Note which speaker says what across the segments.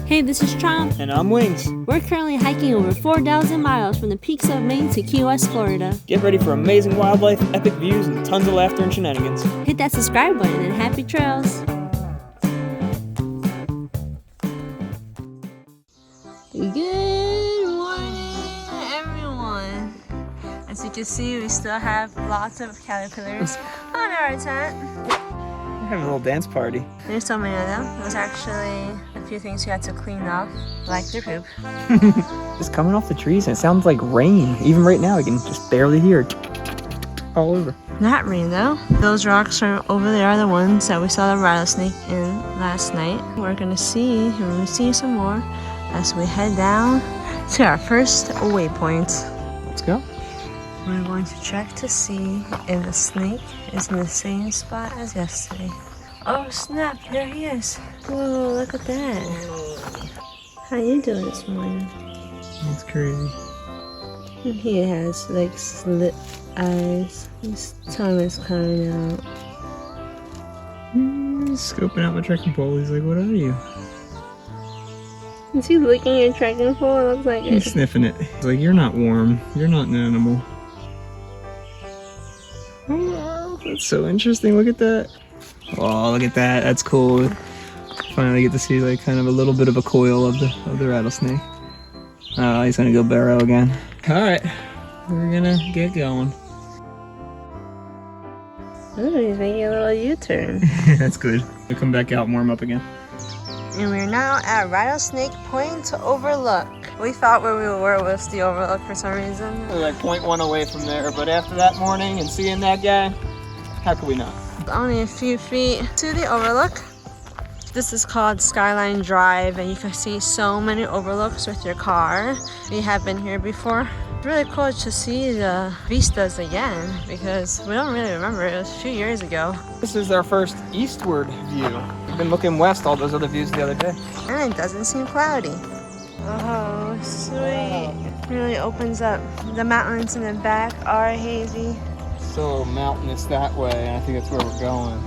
Speaker 1: Hey, this is Trump.
Speaker 2: And I'm Wings.
Speaker 1: We're currently hiking over 4,000 miles from the peaks of Maine to Key West, Florida.
Speaker 2: Get ready for amazing wildlife, epic views, and tons of laughter and shenanigans.
Speaker 1: Hit that subscribe button and happy trails. Good morning, everyone. As you can see, we still have lots of caterpillars on our tent.
Speaker 2: We're having a little dance party.
Speaker 1: There's so many of them. There's actually a few things you had to clean up, like their poop.
Speaker 2: Just coming off the trees, and it sounds like rain. Even right now, I can just barely hear it all over.
Speaker 1: Not rain though. Those rocks are over there are the ones that we saw the rattlesnake in last night. We're gonna see, and we'll see some more as we head down to our first waypoint.
Speaker 2: Let's go.
Speaker 1: We're going to check to see if the snake is in the same spot as yesterday. Oh snap, there he is. Whoa, look at that. How you doing this morning?
Speaker 2: That's crazy.
Speaker 1: He has like slit eyes. His tongue is coming out.
Speaker 2: He's scoping out my trekking pole. He's like, what are you?
Speaker 1: Is he licking your trekking pole? It looks like it.
Speaker 2: He's sniffing it. He's like, you're not warm. You're not an animal. Oh, that's so interesting. Look at that. Oh, look at that. That's cool. Finally get to see like kind of a little bit of a coil of the rattlesnake. Oh, he's gonna go burrow again. All right, we're gonna get going.
Speaker 1: Ooh, he's making a little U-turn.
Speaker 2: That's good. We'll come back out and warm up again.
Speaker 1: And we're now at Rattlesnake Point Overlook. We thought where we were was the Overlook for some reason.
Speaker 2: We're like 0.1 away from there, but after that morning and seeing that guy, how could we not?
Speaker 1: Only a few feet to the Overlook. This is called Skyline Drive, and you can see so many overlooks with your car. We have been here before. It's really cool to see the vistas again because we don't really remember. It was a few years ago.
Speaker 2: This is our first eastward view. We've been looking west all those other views the other day.
Speaker 1: And it doesn't seem cloudy. Oh, sweet. It really opens up. The mountains in the back are hazy.
Speaker 2: So mountainous that way, and I think that's where we're going.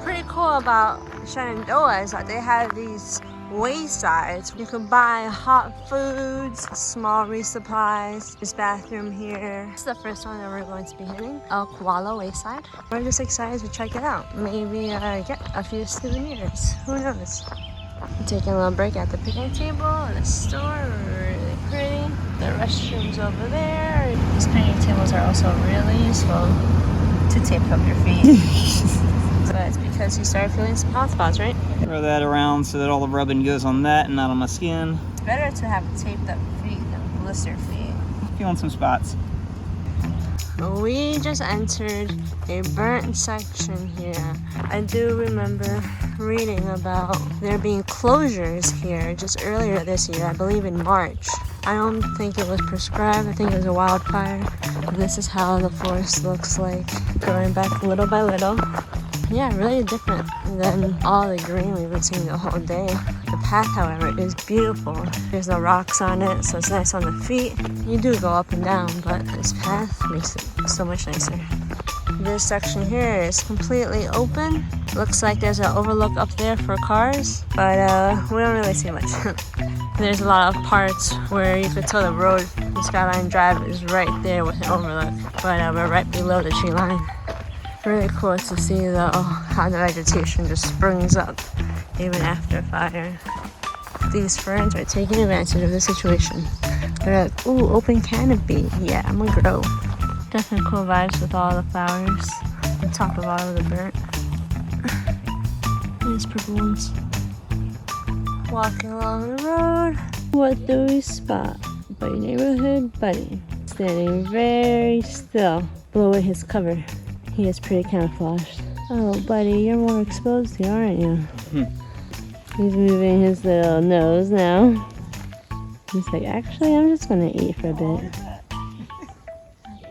Speaker 1: Pretty cool about Shenandoah is that they have these waysides. You can buy hot foods, small resupplies. There's bathroom here. This is the first one that we're going to be hitting, El Koala Wayside. We're just excited to check it out. Maybe get a few souvenirs. Who knows? We're taking a little break at the picnic table in the store. Really pretty. The restrooms over there. These picnic tables are also really useful to tape up your feet. But it's because you start feeling some hot spots, right?
Speaker 2: Throw that around so that all the rubbing goes on that and not on my skin.
Speaker 1: It's better to have taped up feet than blistered feet.
Speaker 2: Feeling some spots.
Speaker 1: We just entered a burnt section here. I do remember reading about there being closures here just earlier this year, I believe in March. I don't think it was prescribed, I think it was a wildfire. This is how the forest looks like, going back little by little. Yeah, really different than all the green we've been seeing the whole day. The path, however, is beautiful. There's no rocks on it, so it's nice on the feet. You do go up and down, but this path makes it so much nicer. This section here is completely open. Looks like there's an overlook up there for cars, but we don't really see much. There's a lot of parts where you could tell the road, the Skyline Drive is right there with an overlook, but we're right below the tree line. Really cool to see though how the vegetation just springs up even after fire. These ferns are taking advantage of the situation. They're like, ooh, open canopy. Yeah, I'm gonna grow. Definitely cool vibes with all the flowers on top of all of the burnt. These purple ones. Walking along the road. What do we spot? Buddy neighborhood buddy. Standing very still below his cover. He is pretty camouflaged. Oh, buddy, you're more exposed here, aren't you? He's moving his little nose now. He's like, actually, I'm just gonna eat for a bit.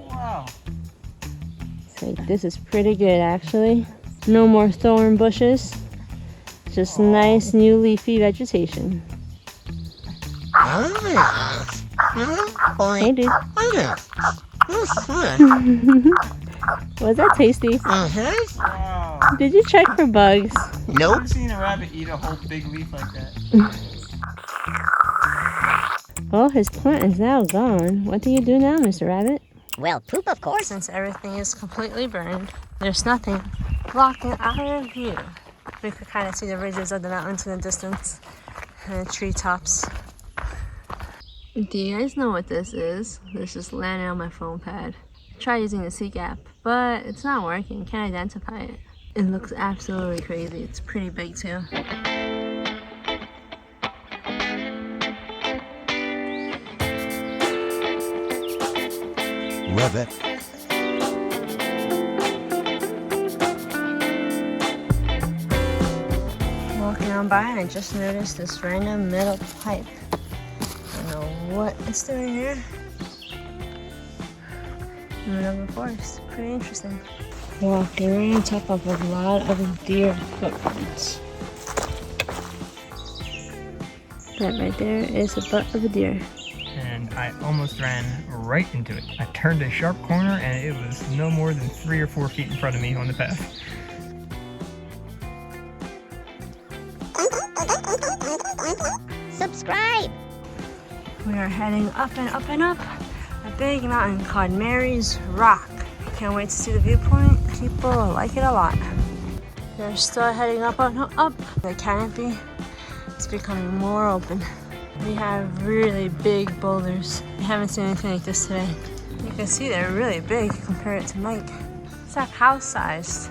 Speaker 2: Wow.
Speaker 1: He's like, this is pretty good, actually. No more thorn bushes. Just nice, new leafy vegetation. Hey, dude. Was that tasty?
Speaker 2: Wow.
Speaker 1: Did you check for bugs?
Speaker 2: Nope. I've never seen a rabbit eat a whole big leaf like that.
Speaker 1: Well, his plant is now gone. What do you do now, Mr. Rabbit?
Speaker 3: Well, poop, of course.
Speaker 1: Since everything is completely burned, there's nothing blocking our view. We could kind of see the ridges of the mountains in the distance and the treetops. Do you guys know what this is? This just landed on my phone pad. Try using the Seek app, but it's not working. Can't identify it. It looks absolutely crazy. It's pretty big too.
Speaker 4: Love it.
Speaker 1: Walking on by, and I just noticed this random metal pipe. I don't know what it's doing here. Middle of the forest. Pretty interesting. Walking right on top of a lot of deer footprints. That right there is the butt of a deer.
Speaker 2: And I almost ran right into it. I turned a sharp corner and it was no more than 3 or 4 feet in front of me on the path.
Speaker 3: Subscribe!
Speaker 1: We are heading up and up and up a big mountain called Mary's Rock. Can't wait to see the viewpoint. People like it a lot. They're still heading up and up. The canopy is becoming more open. We have really big boulders. I haven't seen anything like this today. You can see they're really big compared to Mike. It's like house-sized.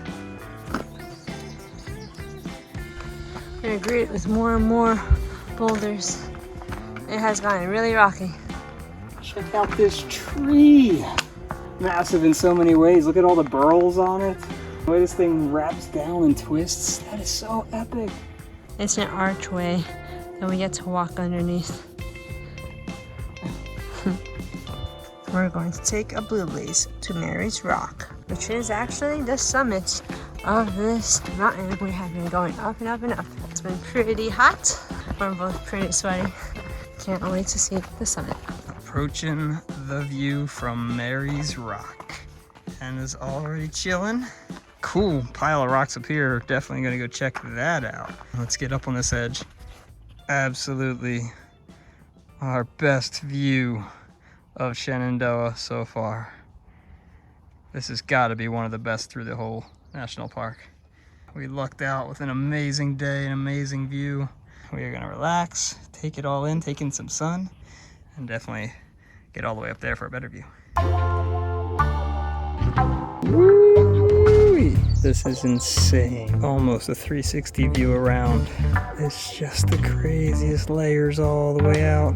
Speaker 1: We're gonna greet it with more and more boulders. It has gotten really rocky.
Speaker 2: Check out this tree! Massive in so many ways. Look at all the burls on it. The way this thing wraps down and twists. That is so epic.
Speaker 1: It's an archway that we get to walk underneath. We're going to take a blue blaze to Mary's Rock, which is actually the summit of this mountain. We have been going up and up and up. It's been pretty hot. We're both pretty sweaty. Can't wait to see the summit.
Speaker 2: Approaching the view from Mary's Rock. And is already chilling. Cool pile of rocks up here. Definitely gonna go check that out. Let's get up on this edge. Absolutely our best view of Shenandoah so far. This has got to be one of the best through the whole national park. We lucked out with an amazing day, an amazing view. We are gonna relax, take it all in, take in some sun, and definitely get all the way up there for a better view. Woo-wee. This is insane. Almost a 360 view around. It's just the craziest layers all the way out.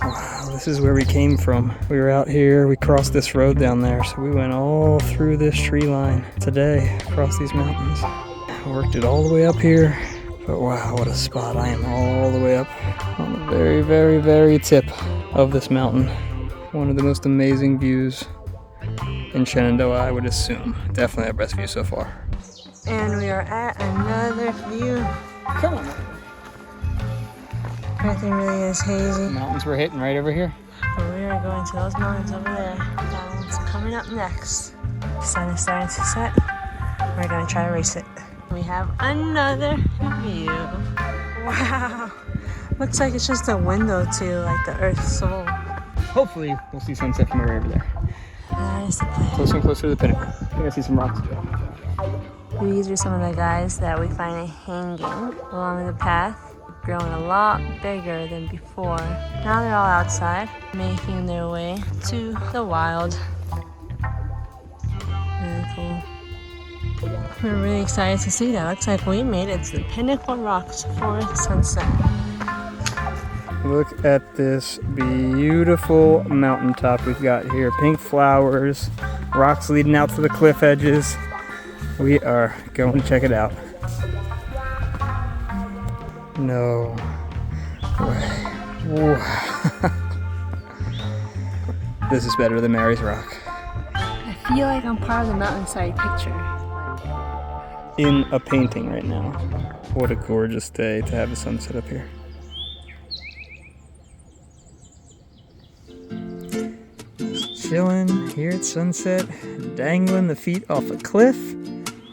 Speaker 2: Wow, this is where we came from. We were out here, we crossed this road down there, so we went all through this tree line today, across these mountains. Worked it all the way up here, but wow, what a spot. I am all the way up on the very, very, very tip of this mountain. One of the most amazing views in Shenandoah, I would assume. Definitely our best view so far.
Speaker 1: And we are at another view.
Speaker 2: Come on.
Speaker 1: Everything really is hazy.
Speaker 2: The mountains we're hitting right over here.
Speaker 1: But we are going to those mountains over there. That one's coming up next. The sun is starting to set. We're gonna try to race it. We have another view. Wow. Looks like it's just a window to like the Earth's soul.
Speaker 2: Hopefully we'll see sunset from over there.
Speaker 1: That is the plan.
Speaker 2: Closer and closer to the pinnacle. I think I see some rocks too.
Speaker 1: These are some of the guys that we find hanging along the path. Growing a lot bigger than before. Now they're all outside, making their way to the wild. Really cool. We're really excited to see that. Looks like we made it to the Pinnacle Rocks for sunset.
Speaker 2: Look at this beautiful mountaintop we've got here. Pink flowers, rocks leading out to the cliff edges. We are going to check it out. No way. Wow. This is better than Mary's Rock.
Speaker 1: I feel like I'm part of the mountainside picture.
Speaker 2: In a painting right now. What a gorgeous day to have the sunset up here. Just chilling here at sunset, dangling the feet off a cliff,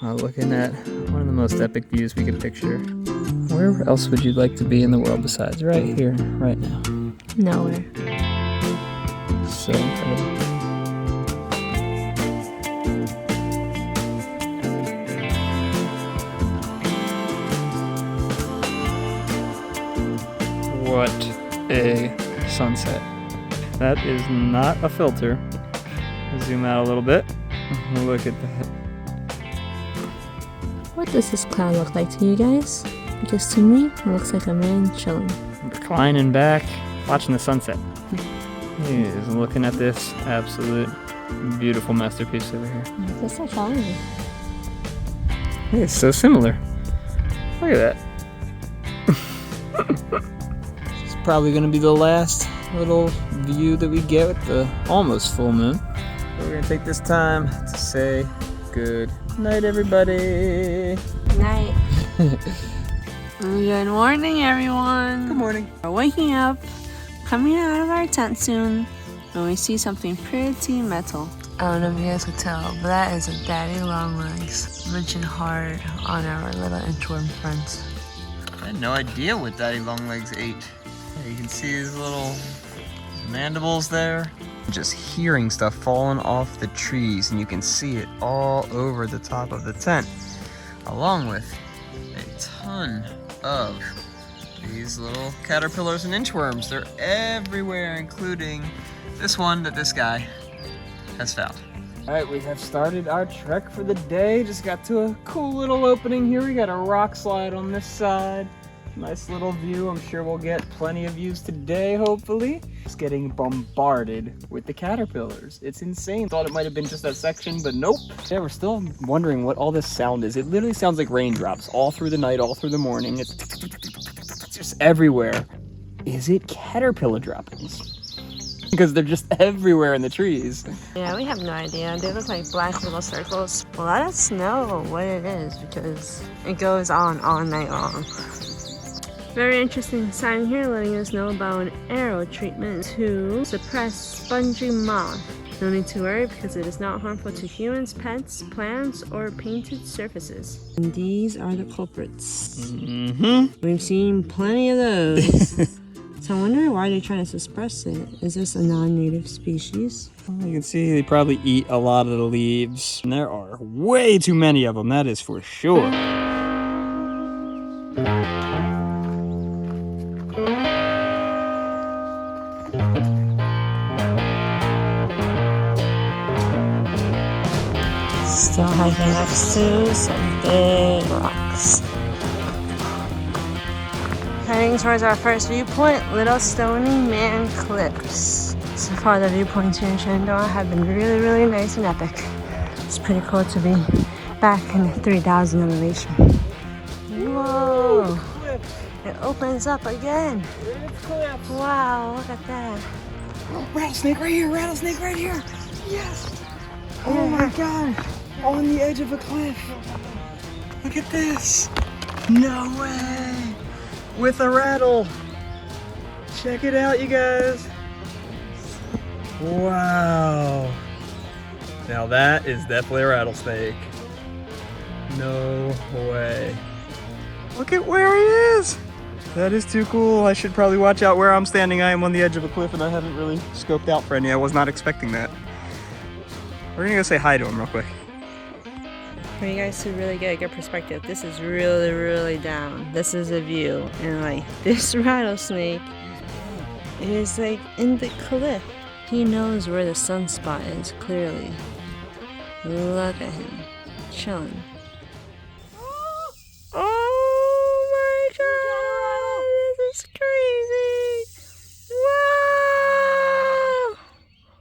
Speaker 2: while looking at one of the most epic views we could picture. Where else would you like to be in the world besides right here, right now?
Speaker 1: Nowhere.
Speaker 2: So incredible. What a sunset. That is not a filter. Zoom out a little bit. Look at that.
Speaker 1: What does this cloud look like to you guys? Because to me, it looks like a man chilling.
Speaker 2: Reclining back, watching the sunset. He is looking at this absolute beautiful masterpiece over here.
Speaker 1: Just like telling me.
Speaker 2: It's so similar. Look at that. This is probably going to be the last little view that we get with the almost full moon. So we're going to take this time to say good night, everybody.
Speaker 1: Night. Good morning, everyone.
Speaker 2: Good morning.
Speaker 1: We're waking up, coming out of our tent soon, and we see something pretty metal. I don't know if you guys could tell, but that is a daddy long legs reaching hard on our little inchworm friends.
Speaker 2: I had no idea what Daddy Longlegs ate. You can see his little mandibles there. Just hearing stuff falling off the trees, and you can see it all over the top of the tent, along with a ton of these little caterpillars and inchworms. They're everywhere, including this one that this guy has found. All right, we have started our trek for the day. Just got to a cool little opening here. We got a rock slide on this side. Nice little view. I'm sure we'll get plenty of views today, hopefully. Just getting bombarded with the caterpillars. It's insane. Thought it might have been just that section, but nope. Yeah, we're still wondering what all this sound is. It literally sounds like raindrops all through the night, all through the morning. It's just everywhere. Is it caterpillar droppings? Because they're just everywhere in the trees.
Speaker 1: Yeah, we have no idea. They look like black little circles. Well, let us know what it is, because it goes on all night long. Very interesting sign here letting us know about an arrow treatment to suppress spongy moth. No need to worry because it is not harmful to humans, pets, plants, or painted surfaces. And these are the culprits. We've seen plenty of those. So I wonder why they're trying to suppress it. Is this a non-native species?
Speaker 2: Well, you can see they probably eat a lot of the leaves. And there are way too many of them, that is for sure.
Speaker 1: Still hiking next to some big rocks. Heading towards our first viewpoint, Little Stony Man Cliffs. So far the viewpoints here in Shenandoah have been really, really nice and epic. It's pretty cool to be back in 3,000 elevation. Whoa! It opens up again. Wow, look at that.
Speaker 2: Oh, rattlesnake right here, rattlesnake right here. Yes! Oh my gosh! On the edge of a cliff. Look at this. No way! With a rattle. Check it out, you guys. Wow. Now that is definitely a rattlesnake. No way. Look at where he is. That is too cool. I should probably watch out where I'm standing. I am on the edge of a cliff and I haven't really scoped out for any. I was not expecting that. We're gonna go say hi to him real quick.
Speaker 1: For you guys to really get a good perspective, this is really, really down. This is a view, and like this rattlesnake is like in the cliff. He knows where the sunspot is, clearly. Look at him, chilling. Oh my god, this is crazy!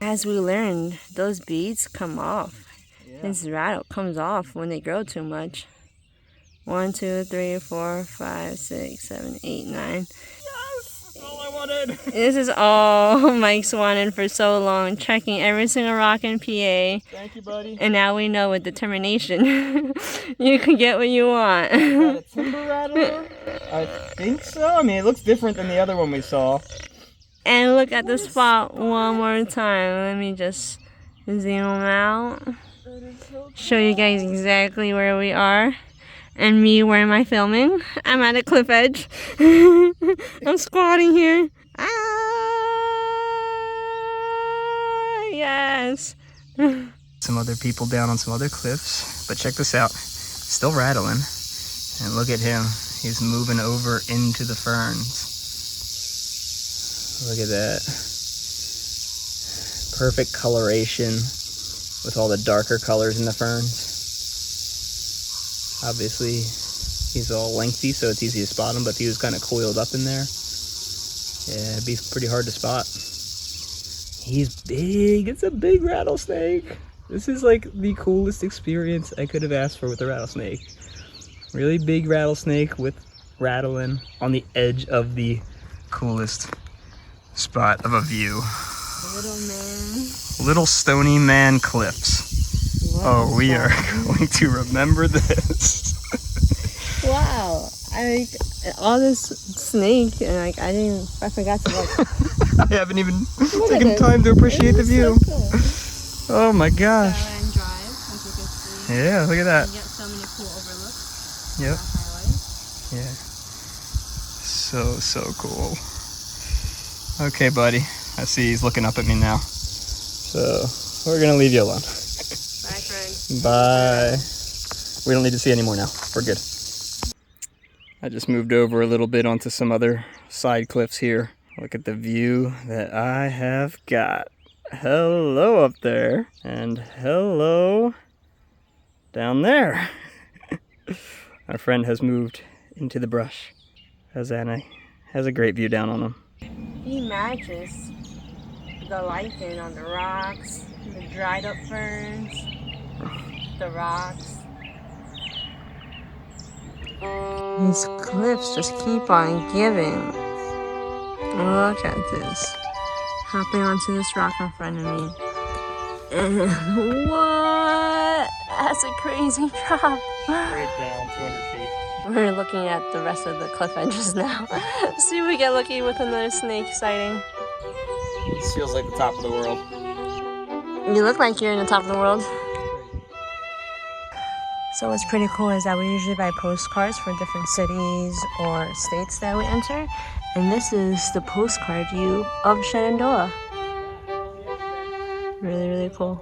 Speaker 1: Wow! As we learned, those beads come off. This rattle comes off when they grow too much. 1, 2, 3, 4, 5, 6, 7, 8, 9.
Speaker 2: Yes! That's all I wanted!
Speaker 1: This is all Mike's wanted for so long, checking every single rock in PA.
Speaker 2: Thank you, buddy.
Speaker 1: And now we know with determination, you can get what you want.
Speaker 2: Is that a timber rattler? I think so. I mean, it looks different than the other one we saw.
Speaker 1: And look at the spot one more time. Let me just zoom out. Show you guys exactly where we are. And me, where am I filming? I'm at a cliff edge. I'm squatting here. Ah, yes.
Speaker 2: Some other people down on some other cliffs, but check this out. Still rattling. And look at him. He's moving over into the ferns. Look at that. Perfect coloration with all the darker colors in the ferns. Obviously, he's all lengthy, so it's easy to spot him, but if he was kind of coiled up in there, yeah, it'd be pretty hard to spot. He's big. It's a big rattlesnake. This is like the coolest experience I could have asked for with a rattlesnake. Really big rattlesnake with rattling on the edge of the coolest spot of a view.
Speaker 1: Little man.
Speaker 2: Little Stony Man Cliffs. Oh, we are going to remember this.
Speaker 1: Wow. All this snake, and I forgot to look.
Speaker 2: I haven't even taken time to appreciate the view.
Speaker 1: So cool.
Speaker 2: Oh my gosh.
Speaker 1: And drive, as you can see.
Speaker 2: Yeah, look at that.
Speaker 1: You get so many cool overlooks.
Speaker 2: Yep.
Speaker 1: Highway.
Speaker 2: Yeah. So cool. Okay, buddy. I see he's looking up at me now. So we're gonna leave you alone.
Speaker 1: Bye, friend.
Speaker 2: Bye. We don't need to see any more now. We're good. I just moved over a little bit onto some other side cliffs here. Look at the view that I have got. Hello up there. And hello down there. Our friend has moved into the brush. Has a great view down on him.
Speaker 1: He matches the lichen on the rocks, the dried up ferns, the rocks. These cliffs just keep on giving. Look at this. Hopping onto this rock in front of me. And what? That's a crazy drop.
Speaker 2: Straight down 200 feet.
Speaker 1: We're looking at the rest of the cliff edges now. See if we get lucky with another snake sighting.
Speaker 2: This feels like the top of the world.
Speaker 1: You look like you're in the top of the world. So what's pretty cool is that we usually buy postcards for different cities or states that we enter. And this is the postcard view of Shenandoah. Really, really cool.